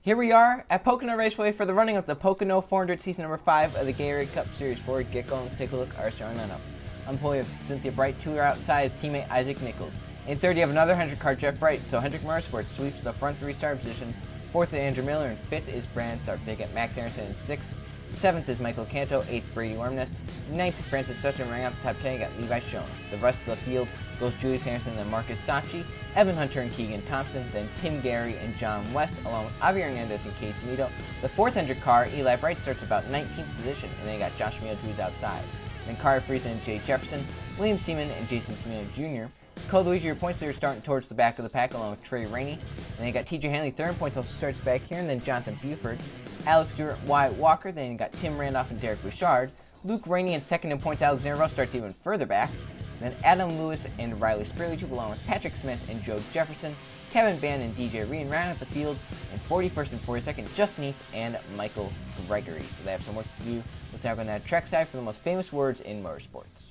Here we are at Pocono Raceway for the running of the Pocono 400 season number 5 of the Gatorade Cup Series 4. Get going, let's take a look at our starting lineup. On pole, we have Cynthia Bright, 2 outside his teammate Isaac Nichols. In third, you have another Hendrick car, Jeff Bright, so Hendrick Motorsports sweeps the front 3 start positions. Fourth is Andrew Miller, and fifth is Brandon Tharp. They get Max Aronson in sixth. Seventh is Michael Canto, eighth Brady Wormnest, ninth Francis Sutton. Running out the top 10, you got Levi Schoen. The rest of the field goes Julius Anderson, then Marcus Sacchi, Evan Hunter and Keegan Thompson, then Tim Gary and John West, along with Javier Hernandez and Casey Nito. The fourth Hendrick car, Eli Bright, starts about 19th position, and then you got Josh Mio, who's outside. Then Carter Friesen and Jay Jefferson, William Seaman and Jason Smith Jr. Cole Luigi, your points leader, starting towards the back of the pack, along with Trey Rainey. And then you got TJ Hanley, third in points, also starts back here, and then Jonathan Buford, Alex Stewart, Wyatt Walker. Then you got Tim Randolph and Derek Bouchard. Luke Rainey, and second in points, Alexander Ross starts even further back. Then Adam Lewis and Riley Spurley, along with Patrick Smith and Joe Jefferson, Kevin Bann and DJ Reed, round out the field in 41st and 42nd, Justin Heath and Michael Gregory. So they have some work to do. Let's now go to trackside for the most famous words in motorsports.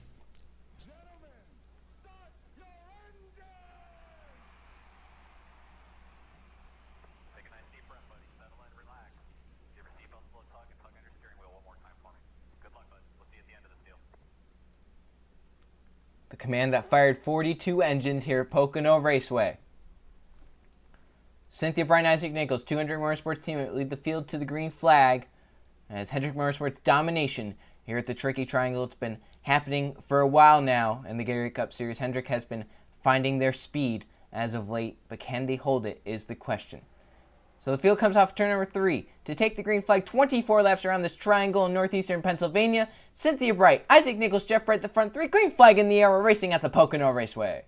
The command that fired 42 engines here at Pocono Raceway. Cynthia Bright and Isaac Nichols, 200 Motorsports team, lead the field to the green flag as Hendrick Motorsports domination here at the Tricky Triangle. It's been happening for a while now in the Gatorade Cup Series. Hendrick has been finding their speed as of late, but can they hold it is the question. So the field comes off turn number 3 to take the green flag 24 laps around this triangle in northeastern Pennsylvania. Cynthia Bright, Isaac Nichols, Jeff Bright, the front 3, green flag in the air. We're racing at the Pocono Raceway.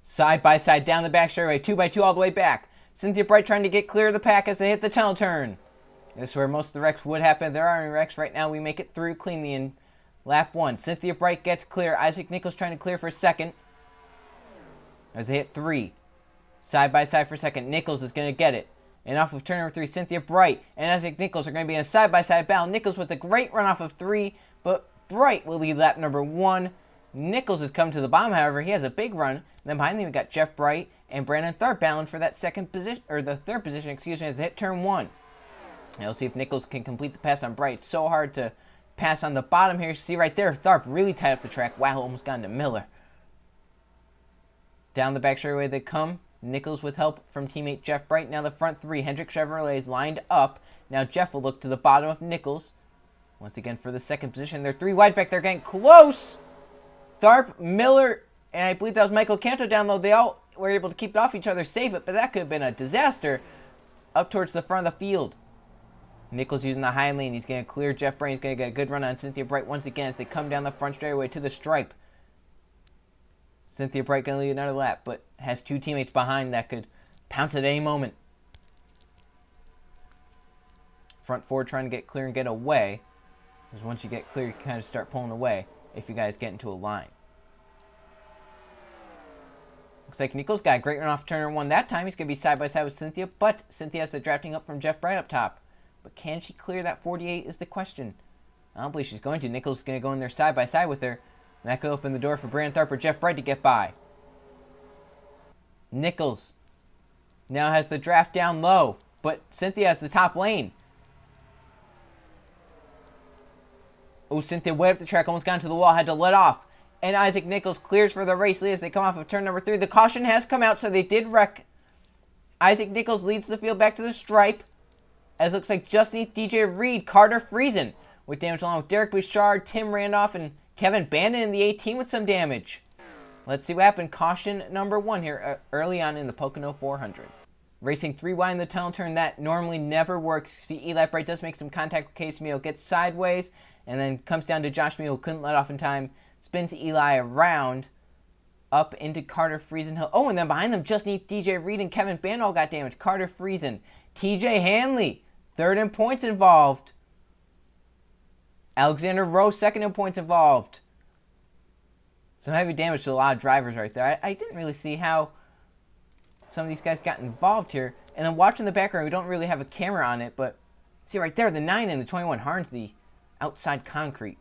Side by side down the back straightaway, 2x2 all the way back. Cynthia Bright trying to get clear of the pack as they hit the tunnel turn. This is where most of the wrecks would happen. There aren't any wrecks right now. We make it through cleanly in lap 1. Cynthia Bright gets clear. Isaac Nichols trying to clear for second as they hit 3. Side by side for second. Nichols is going to get it. And off of turn number 3, Cynthia Bright and Isaac Nichols are going to be in a side by side battle. Nichols with a great run off of 3, but Bright will lead lap number 1. Nichols has come to the bottom, however. He has a big run. And then behind them, we got Jeff Bright and Brandon Tharp battling for that second position, or the third position, excuse me, as they hit turn 1. Now we'll see if Nichols can complete the pass on Bright. It's so hard to pass on the bottom here. You see right there, Tharp really tied up the track. Wow, almost got into Miller. Down the back straightaway they come. Nichols with help from teammate Jeff Bright. Now the front 3, Hendrick Chevrolet is lined up. Now Jeff will look to the bottom of Nichols. Once again for the second position. They're 3 wide back. They're getting close. Tharp, Miller, and I believe that was Michael Canto down low. They all were able to keep it off each other, save it, but that could have been a disaster up towards the front of the field. Nichols using the high lane. He's going to clear Jeff Bright. He's going to get a good run on Cynthia Bright once again as they come down the front straightaway to the stripe. Cynthia Bright going to lead another lap, but has 2 teammates behind that could pounce at any moment. Front 4 trying to get clear and get away. Because once you get clear, you kind of start pulling away if you guys get into a line. Looks like Nichols got a great run off turn 1 that time. He's going to be side by side with Cynthia, but Cynthia has the drafting up from Jeff Bright up top. But can she clear that 48 is the question. I don't believe she's going to. Nichols is going to go in there side by side with her. And that could open the door for Brandon Tharp or Jeff Bright to get by. Nichols now has the draft down low, but Cynthia has the top lane. Oh, Cynthia way up the track, almost got into the wall, had to let off. And Isaac Nichols clears for the race lead as they come off of turn number 3. The caution has come out, so they did wreck. Isaac Nichols leads the field back to the stripe. As it looks like just beneath DJ Reed, Carter Friesen with damage along with Derek Bouchard, Tim Randolph, and Kevin Bandon in the 18 with some damage. Let's see what happened. Caution number 1 here early on in the Pocono 400. Racing 3 wide in the tunnel turn, that normally never works. See, Eli Bright does make some contact with Case Mio, gets sideways, and then comes down to Josh Mio, who couldn't let off in time. Spins Eli around, up into Carter Friesen Hill. Oh, and then behind them, just need DJ Reed and Kevin Bann all got damage. Carter Friesen, TJ Hanley, third in points involved. Alexander Rowe, second in points involved. Some heavy damage to a lot of drivers right there. I didn't really see how some of these guys got involved here. And then watching the background, we don't really have a camera on it, but see right there, the 9 and the 21 harms the outside concrete.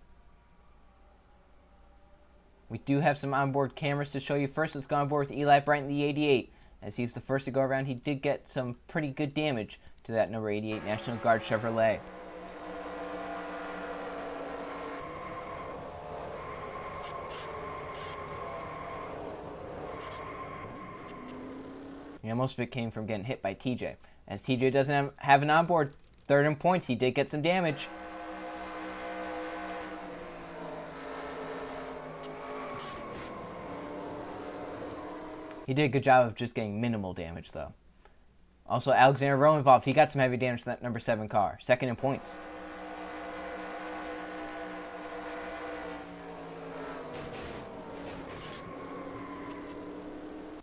We do have some onboard cameras to show you. First, let's go on board with Eli Bryant in the 88. As he's the first to go around, he did get some pretty good damage to that number 88 National Guard Chevrolet. Yeah, most of it came from getting hit by TJ. As TJ doesn't have an onboard, third in points, he did get some damage. He did a good job of just getting minimal damage, though. Also, Alexander Rowe involved. He got some heavy damage to that number 7 car. Second in points.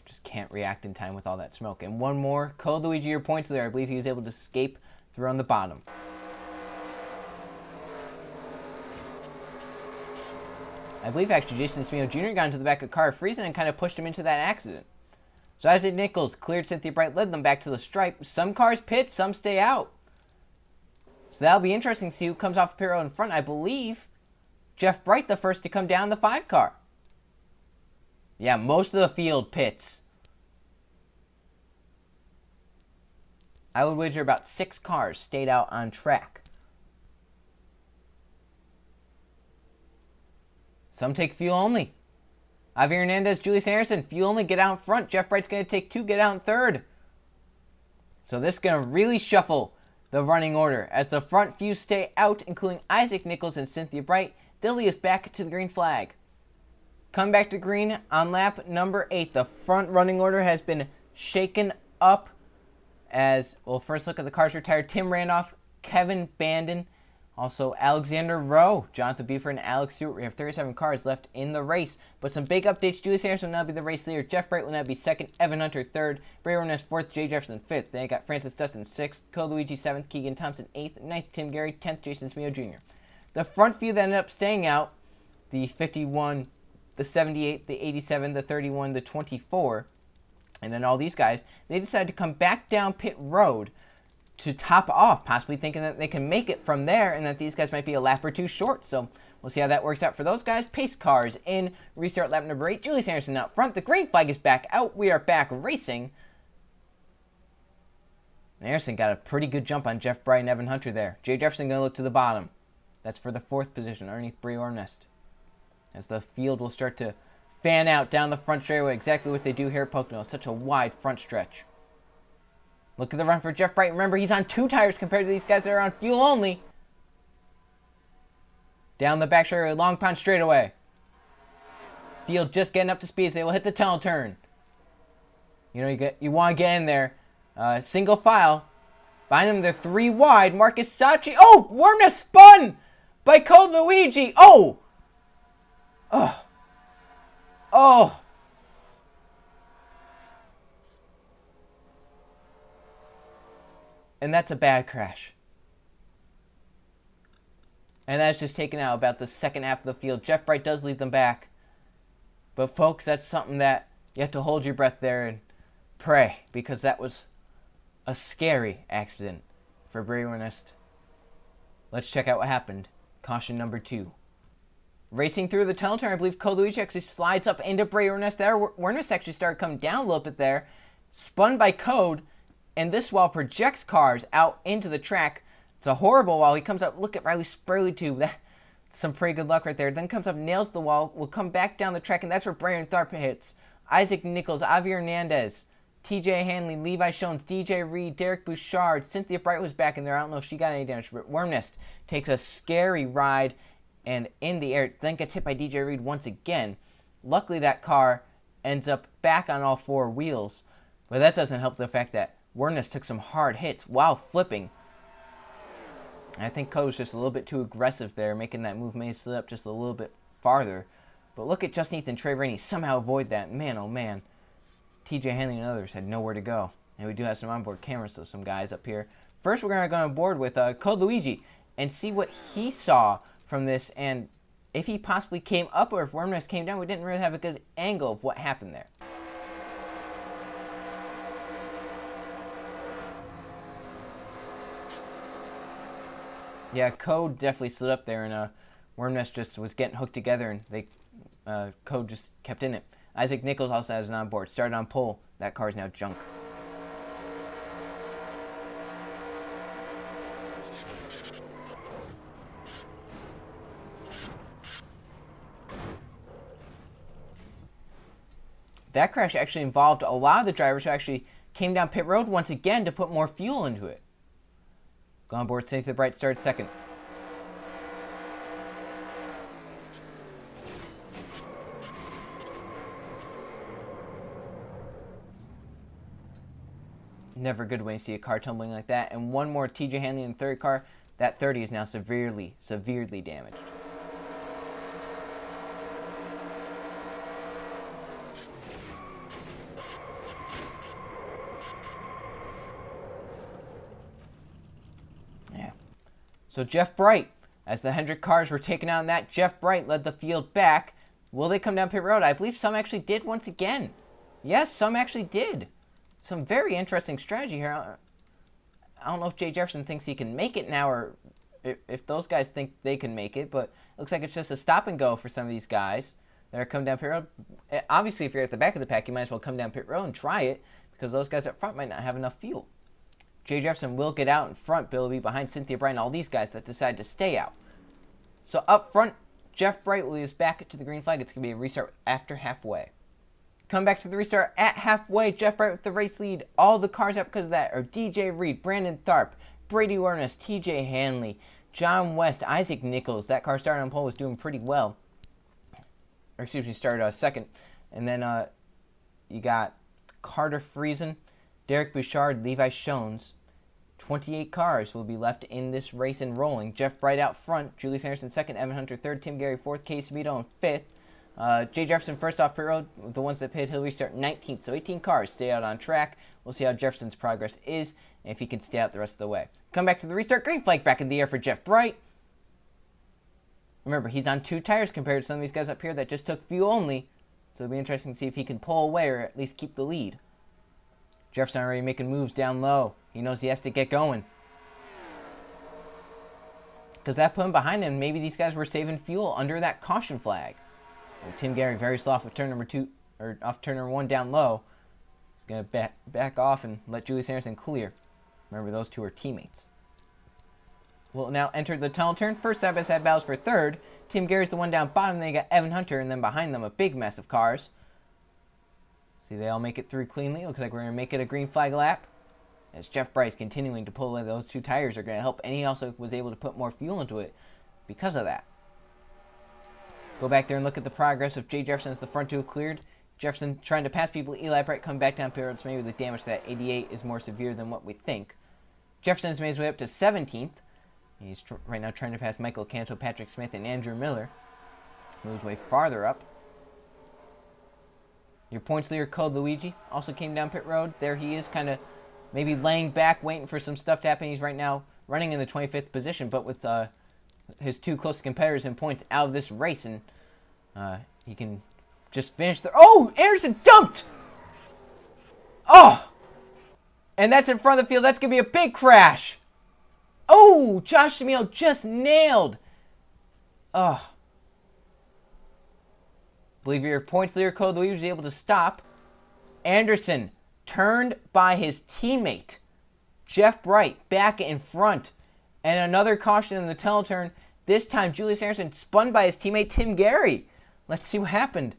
Just can't react in time with all that smoke. And one more. Code Luigi, your points there. I believe he was able to escape through on the bottom. I believe actually Jason Smeo Jr. got into the back of the car, freezing, and kind of pushed him into that accident. So Isaac Nichols cleared Cynthia Bright, led them back to the stripe. Some cars pit, some stay out. So that'll be interesting to see who comes off pit road in front. I believe Jeff Bright the first to come down the 5 car. Yeah, most of the field pits. I would wager about 6 cars stayed out on track. Some take fuel only. Javier Hernandez, Julius Anderson, fuel only, get out in front. Jeff Bright's going to take 2, get out in third. So this is going to really shuffle the running order as the front few stay out, including Isaac Nichols and Cynthia Bright. Dilly is back to the green flag. Come back to green on lap number 8. The front running order has been shaken up as, well, first look at the cars retired. Tim Randolph, Kevin Bandon, also Alexander Rowe, Jonathan Beefer, and Alex Stewart. We have 37 cars left in the race. But some big updates. Julius Anderson will now be the race leader. Jeff Bright will now be second. Evan Hunter third. Bray Ornes fourth. Jay Jefferson fifth. Then you got Francis Dustin sixth. Cole Luigi seventh. Keegan Thompson eighth. Ninth, Tim Gary. 10th, Jason Smeo Jr. The front few that ended up staying out, the 51, the 78, the 87, the 31, the 24, and then all these guys, they decided to come back down pit road to top off, possibly thinking that they can make it from there and that these guys might be a lap or 2 short. So we'll see how that works out for those guys. Pace cars in restart lap number 8. Julius Anderson out front. The green flag is back out. We are back racing. And Anderson got a pretty good jump on Jeff Bright and Evan Hunter there. Jay Jefferson going to look to the bottom. That's for the 4th position underneath Bray Ornest. As the field will start to fan out down the front straightaway, exactly what they do here at Pocono. Such a wide front stretch. Look at the run for Jeff Bright. Remember, he's on 2 tires compared to these guys that are on fuel only. Down the back straightaway, Long Pond straightaway. Field just getting up to speed, so they will hit the tunnel turn. You know, you want to get in there. Single file. Behind them, they're 3 wide. Marcus Sachi. Oh, Wormness spun by Code Luigi. Oh. Oh. Oh. And that's a bad crash. And that's just taken out about the second half of the field. Jeff Bright does lead them back. But folks, that's something that you have to hold your breath there and pray, because that was a scary accident for Bray Ernest. Let's check out what happened. Caution number 2. Racing through the tunnel turn, I believe Code Luigi actually slides up into Bray Ernest there. Ernest actually started coming down a little bit there. Spun by Code. And this wall projects cars out into the track. It's a horrible wall. He comes up. Look at Riley Spurley too. That's some pretty good luck right there. Then comes up, nails the wall. Will come back down the track, and that's where Brian Tharp hits. Isaac Nichols, Javier Hernandez, TJ Hanley, Levi Shones, DJ Reed, Derek Bouchard. Cynthia Bright was back in there. I don't know if she got any damage, but Wormnest takes a scary ride and in the air. Then gets hit by DJ Reed once again. Luckily, that car ends up back on all 4 wheels, but that doesn't help the fact that Wormnest took some hard hits while flipping. I think Code was just a little bit too aggressive there, making that move may slip up just a little bit farther. But look at Justin Ethan, Trey Rainey somehow avoid that. Man, oh man. TJ Hanley and others had nowhere to go. And we do have some onboard cameras, so some guys up here. First, we're going to go on board with Code Luigi and see what he saw from this, and if he possibly came up or if Wormnest came down, we didn't really have a good angle of what happened there. Yeah, Code definitely slid up there, and Wormnest just was getting hooked together, and Code just kept in it. Isaac Nichols also has an onboard. Started on pole. That car is now junk. That crash actually involved a lot of the drivers who actually came down pit road once again to put more fuel into it. Go on board, Cynthia Bright started second. Never a good way to see a car tumbling like that. And one more TJ Hanley in the third car. That 30 is now severely damaged. Yeah. So Jeff Bright, as the Hendrick cars were taken out in that, Jeff Bright led the field back. Will they come down pit road? I believe some actually did once again. Yes, some actually did. Some very interesting strategy here. I don't know if Jay Jefferson thinks he can make it now, or if those guys think they can make it, but it looks like it's just a stop and go for some of these guys that are coming down pit road. Obviously, if you're at the back of the pack, you might as well come down pit road and try it, because those guys up front might not have enough fuel. Jay Jefferson will get out in front. Bill will be behind Cynthia Bright and all these guys that decide to stay out. So up front, Jeff Bright will lead us back to the green flag. It's going to be a restart after halfway. Come back to the restart at halfway. Jeff Bright with the race lead. All the cars up because of that are DJ Reed, Brandon Tharp, Brady Warnes, TJ Hanley, John West, Isaac Nichols. That car started on pole, was doing pretty well. Or excuse me, started second. And then you got Carter Friesen, Derek Bouchard, Levi Shones. 28 cars will be left in this race and rolling. Jeff Bright out front, Julius Anderson second, Evan Hunter third, Tim Gary fourth, Case Vito in fifth. Jay Jefferson first off pit road. The ones that pit, he'll restart 19th. So 18 cars stay out on track. We'll see how Jefferson's progress is and if he can stay out the rest of the way. Come back to the restart. Green flag back in the air for Jeff Bright. Remember, he's on 2 tires compared to some of these guys up here that just took fuel only. So it'll be interesting to see if he can pull away or at least keep the lead. Jefferson already making moves down low. He knows he has to get going. Because that put him behind him. Maybe these guys were saving fuel under that caution flag. Tim Gary very slow off of turn number 2, or off turn number 1 down low. He's going to back off and let Julius Anderson clear. Remember, those two are teammates. We'll now enter the tunnel turn. First side-by-side battles for third. Tim Gary's the one down bottom. Then you got Evan Hunter, and then behind them a big mess of cars. See, they all make it through cleanly. Looks like we're going to make it a green flag lap. As Jeff Bright's continuing to pull in, those 2 tires are going to help, and he also was able to put more fuel into it because of that. Go back there and look at the progress of Jay Jefferson as the front 2 cleared. Jefferson trying to pass people. Eli Bright coming back down pit road, so maybe the damage to that 88 is more severe than what we think. Jefferson has made his way up to 17th. He's right now trying to pass Michael Canto, Patrick Smith, and Andrew Miller. Moves way farther up. Your points leader, Code Luigi, also came down pit road. There he is, kind of maybe laying back, waiting for some stuff to happen. He's right now running in the 25th position, but with his 2 closest competitors in points out of this race, and he can just finish the... Oh! Anderson dumped! Oh! And that's in front of the field. That's going to be a big crash. Oh! Josh Shamil just nailed. Oh. Believe your points leader, Code Luigi, was able to stop. Anderson turned by his teammate, Jeff Bright, back in front. And another caution in the tunnel turn. This time, Julius Anderson spun by his teammate, Tim Gary. Let's see what happened.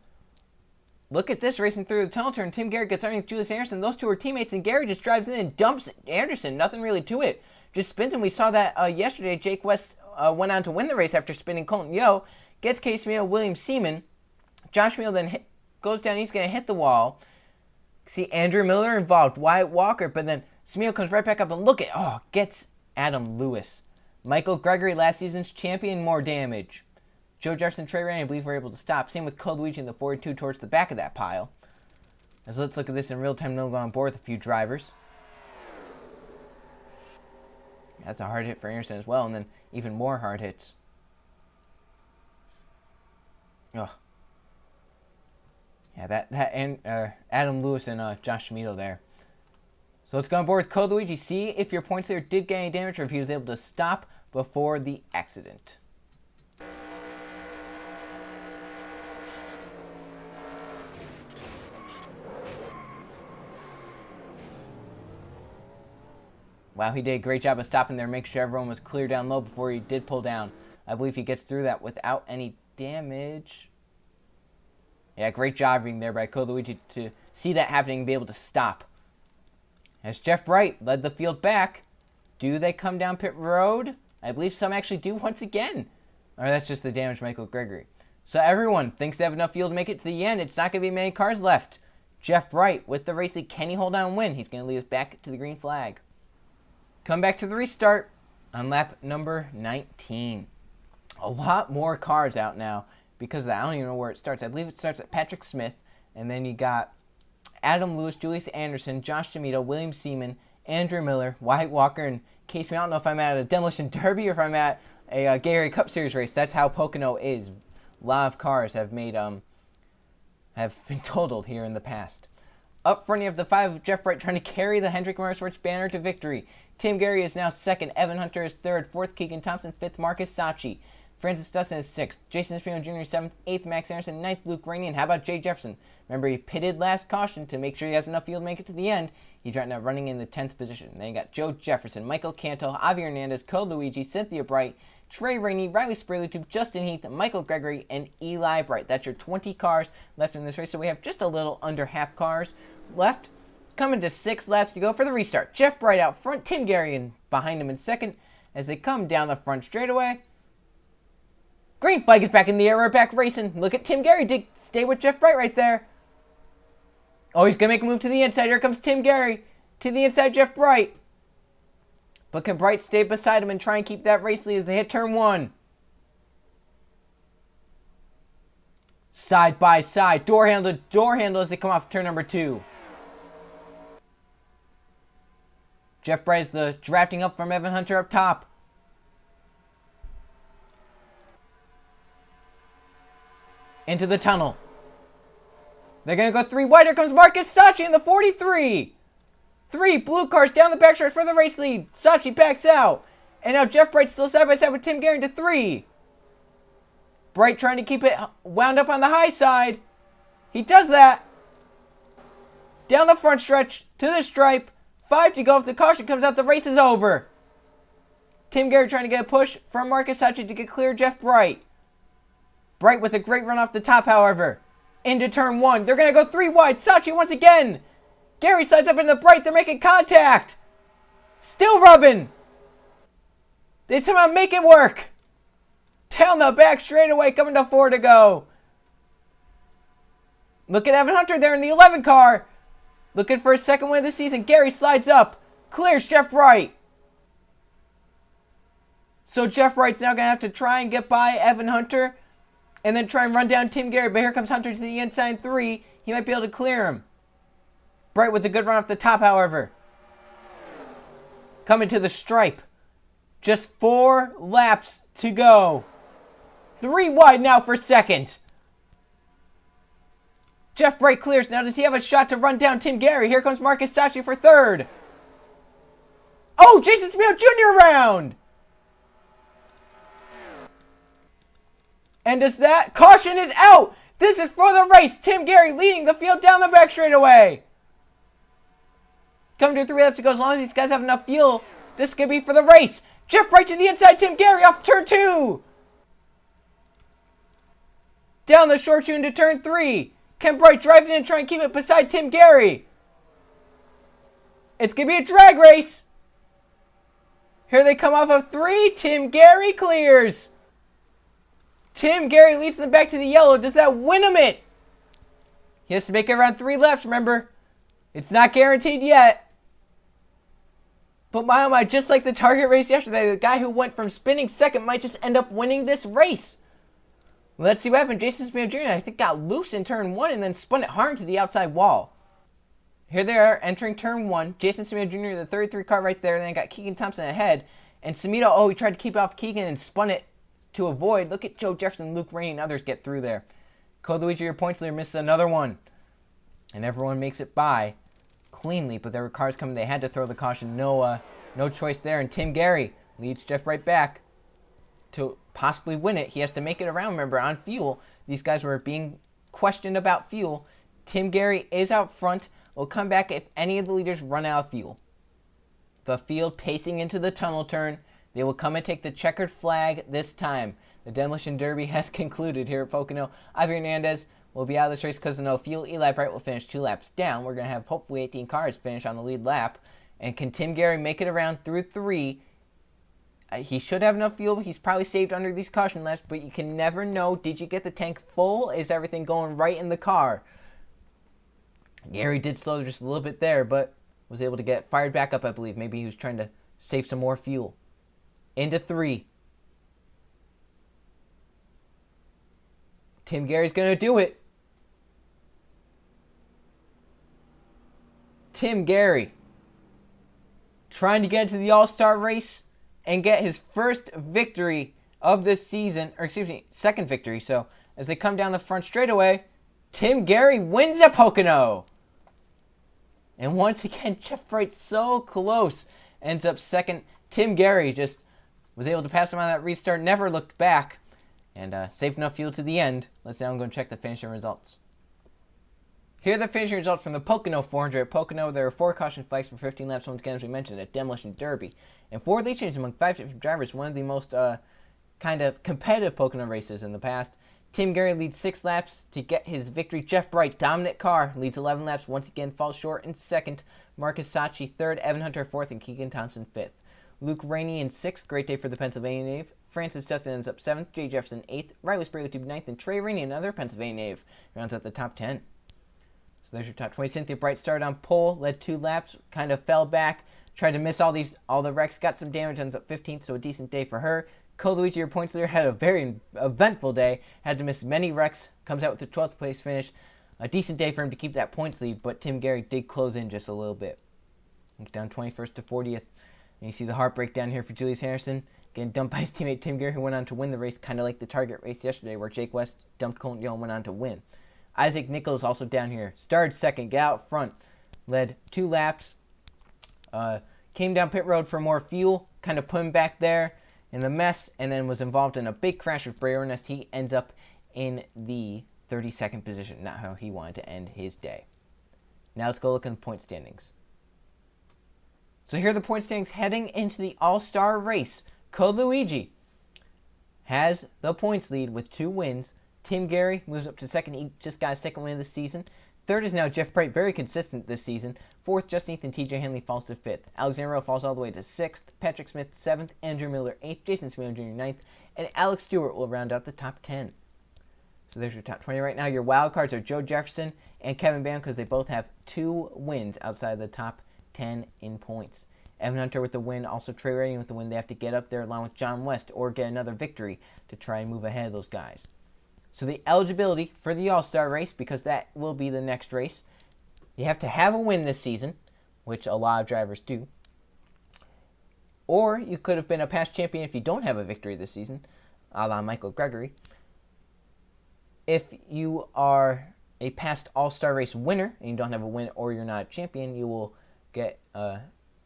Look at this, racing through the tunnel turn. Tim Gary gets underneath Julius Anderson. Those 2 are teammates, and Gary just drives in and dumps Anderson. Nothing really to it. Just spins him. We saw that yesterday. Jake West went on to win the race after spinning Colton Yo. Gets Case Meal, William Seaman. Josh Meal then goes down. He's going to hit the wall. See Andrew Miller involved. Wyatt Walker. But then Smeel comes right back up and look at... gets Adam Lewis. Michael Gregory, last season's champion, more damage. Joe Jefferson, Trey Ryan, I believe were able to stop. Same with Code Luigi in the 42 towards the back of that pile. So let's look at this in real time. No go on board with a few drivers. That's a hard hit for Anderson as well, and then even more hard hits. Ugh. Yeah, that and Adam Lewis and Josh Schmidl there. So let's go on board with Code Luigi. See if your points there did get any damage or if he was able to stop before the accident. Wow, he did a great job of stopping there, making sure everyone was clear down low before he did pull down. I believe he gets through that without any damage. Yeah, great job being there by Code Luigi to see that happening and be able to stop. As Jeff Bright led the field back, do they come down pit road? I believe some actually do once again. Or that's just the damaged Michael Gregory. So everyone thinks they have enough fuel to make it to the end. It's not going to be many cars left. Jeff Bright with the race lead. Can he hold on and win? He's going to lead us back to the green flag. Come back to the restart on lap number 19. A lot more cars out now because of that. I don't even know where it starts. I believe it starts at Patrick Smith, and then you got Adam Lewis, Julius Anderson, Josh D'Amito, William Seaman, Andrew Miller, Wyatt Walker, and Case Me. I don't know if I'm at a Demolition Derby or if I'm at a Gatorade Cup Series race. That's how Pocono is. A lot of cars have been totaled here in the past. Up front, you have the 5 Jeff Bright trying to carry the Hendrick Motorsports banner to victory. Tim Gary is now 2nd. Evan Hunter is 3rd. 4th, Keegan Thompson. 5th, Marcus Sacchi. Francis Dustin is 6th. Jason Espino Jr. is 7th. 8th, Max Anderson. 9th, Luke Rainey. And how about Jay Jefferson? Remember, he pitted last caution to make sure he has enough fuel to make it to the end. He's right now running in the 10th position. Then you got Joe Jefferson, Michael Canto, Javier Hernandez, Code Luigi, Cynthia Bright, Trey Rainey, Riley Spraylutu, Justin Heath, Michael Gregory, and Eli Bright. That's your 20 cars left in this race. So we have just a little under half cars left. Coming to 6 laps to go for the restart. Jeff Bright out front, Tim Gary in behind him in 2nd as they come down the front straightaway. Green flag is back in the air. We're back racing. Look at Tim Gary. Did stay with Jeff Bright right there. Oh, he's going to make a move to the inside. Here comes Tim Gary to the inside, Jeff Bright. But can Bright stay beside him and try and keep that race lead as they hit turn 1? Side by side. Door handle to door handle as they come off turn number 2. Jeff Bright is the drafting up from Evan Hunter up top. Into the tunnel. They're going to go 3 wide. Here comes Marcus Sacchi in the 43. 3 blue cars down the backstretch for the race lead. Sacchi backs out. And now Jeff Bright still side by side with Tim Gary to 3. Bright trying to keep it wound up on the high side. He does that. Down the front stretch to the stripe. 5 to go. If the caution comes out, the race is over. Tim Gary trying to get a push from Marcus Sacchi to get clear Jeff Bright. Bright with a great run off the top, however. Into turn 1. They're going to go 3 wide. Sacchi once again. Gary sides up into Bright. They're making contact. Still rubbing. They somehow make it work. Down the back straightaway, coming to 4 to go. Look at Evan Hunter there in the 11 car. Looking for his 2nd win of the season. Gary slides up. Clears Jeff Bright. So Jeff Bright's now going to have to try and get by Evan Hunter. And then try and run down Tim Gary. But here comes Hunter to the inside 3. He might be able to clear him. Bright with a good run off the top, however. Coming to the stripe. Just 4 laps to go. 3 wide now for 2nd. Jeff Bright clears. Now does he have a shot to run down Tim Gary? Here comes Marcus Sacchi for 3rd. Oh, Jason Smith Jr. around. And does that? Caution is out. This is for the race. Tim Gary leading the field down the back straightaway. Coming to 3 laps to go. As long as these guys have enough fuel, this could be for the race. Jeff Bright to the inside. Tim Gary off turn 2. Down the short shoe into turn 3. Can Bright drive it in and try and keep it beside Tim Gary? It's going to be a drag race. Here they come off of 3. Tim Gary clears. Tim Gary leads them back to the yellow. Does that win him it? He has to make it around 3 laps, remember. It's not guaranteed yet. But my oh my, just like the Target race yesterday, the guy who went from spinning 2nd might just end up winning this race. Let's see what happened. Jason Smith Jr. I think got loose in turn 1 and then spun it hard to the outside wall. Here they are entering turn 1. Jason Smith Jr. the 33 car right there. Then got Keegan Thompson ahead. And Samito, oh, he tried to keep off Keegan and spun it to avoid. Look at Joe Jefferson, Luke Rainey, and others get through there. Luigi, your points leader, misses another one. And everyone makes it by cleanly, but there were cars coming. They had to throw the caution. No choice there. And Tim Gary leads Jeff right back to possibly win it. He has to make it around, remember, on fuel. These guys were being questioned about fuel. Tim Gary is out front. Will come back if any of the leaders run out of fuel. The field pacing into the tunnel turn. They will come and take the checkered flag this time. The Demolition Derby has concluded here at Pocono. Ivy Hernandez will be out of this race because of no fuel. Eli Bright will finish 2 laps down. We're going to have hopefully 18 cars finish on the lead lap. And can Tim Gary make it around through 3? He should have enough fuel. He's probably saved under these caution laps, but you can never know. Did you get the tank full? Is everything going right in the car? Gary did slow just a little bit there, but was able to get fired back up, I believe. Maybe he was trying to save some more fuel. Into 3. Tim Gary's going to do it. Tim Gary trying to get into the All-Star race and get his first victory of this season, or excuse me, second victory. So as they come down the front straightaway, Tim Gary wins at Pocono. And once again, Jeff Wright so close. Ends up second. Tim Gary just was able to pass him on that restart, never looked back, and saved enough fuel to the end. Let's now go and check the finishing results. Here are the finishing results from the Pocono 400. At Pocono, there were 4 caution flags for 15 laps, once again, as we mentioned, at Demolition Derby. And 4 lead changes among 5 different drivers, one of the most kind of competitive Pocono races in the past. Tim Gary leads 6 laps to get his victory. Jeff Bright, dominant car, leads 11 laps, once again falls short in 2nd. Marcus Sachi 3rd, Evan Hunter 4th, and Keegan Thompson 5th. Luke Rainey in 6th, great day for the Pennsylvania native. Francis Dustin ends up 7th, Jay Jefferson 8th, Riley Sprague to 9th, and Trey Rainey, another Pennsylvania native, rounds out the top 10. So there's your top 20. Cynthia Bright started on pole, led 2 laps, kind of fell back, tried to miss all the wrecks, got some damage, ends up 15th, so a decent day for her. Luigi, your points leader, had a very eventful day, had to miss many wrecks, comes out with the 12th place finish. A decent day for him to keep that points lead, but Tim Gary did close in just a little bit. Down 21st to 40th. And you see the heartbreak down here for Julius Harrison, getting dumped by his teammate Tim Gary, who went on to win the race, kind of like the Target race yesterday where Jake West dumped Colton Young and went on to win. Isaac Nichols also down here. Started second, got out front, led 2 laps, came down pit road for more fuel, kind of put him back there in the mess, and then was involved in a big crash with Bray Ernest. He ends up in the 32nd position, not how he wanted to end his day. Now let's go look at the point standings. So here are the point standings heading into the All-Star race. Luigi has the points lead with 2 wins. Tim Gary moves up to second. He just got his second win of the season. Third is now Jeff Bright, very consistent this season. Fourth, Justin Ethan TJ Hanley falls to 5th. Alexander Rowe falls all the way to 6th. Patrick Smith 7th. Andrew Miller 8th. Jason Smith Jr. 9th. And Alex Stewart will round out the top 10. So there's your top 20 right now. Your wild cards are Joe Jefferson and Kevin Bam because they both have 2 wins outside of the top 10 in points. Evan Hunter with the win, also Trey Rainey with the win. They have to get up there along with John West or get another victory to try and move ahead of those guys. So the eligibility for the All-Star race, because that will be the next race, you have to have a win this season, which a lot of drivers do. Or you could have been a past champion if you don't have a victory this season, a la Michael Gregory. If you are a past All-Star race winner and you don't have a win or you're not a champion, you will get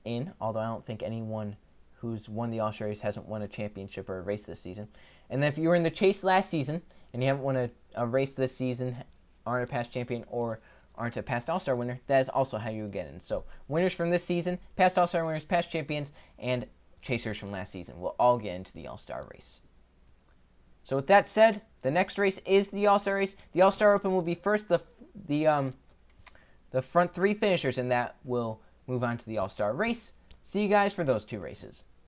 in, although I don't think anyone who's won the All-Star race hasn't won a championship or a race this season. And then if you were in the chase last season and you haven't won a race this season, aren't a past champion, or aren't a past All-Star winner, that is also how you get in. So winners from this season, past All-Star winners, past champions, and chasers from last season will all get into the All-Star race. So with that said, the next race is the All-Star race. The All-Star Open will be first the front 3 finishers, and that will move on to the All-Star race. See you guys for those 2 races.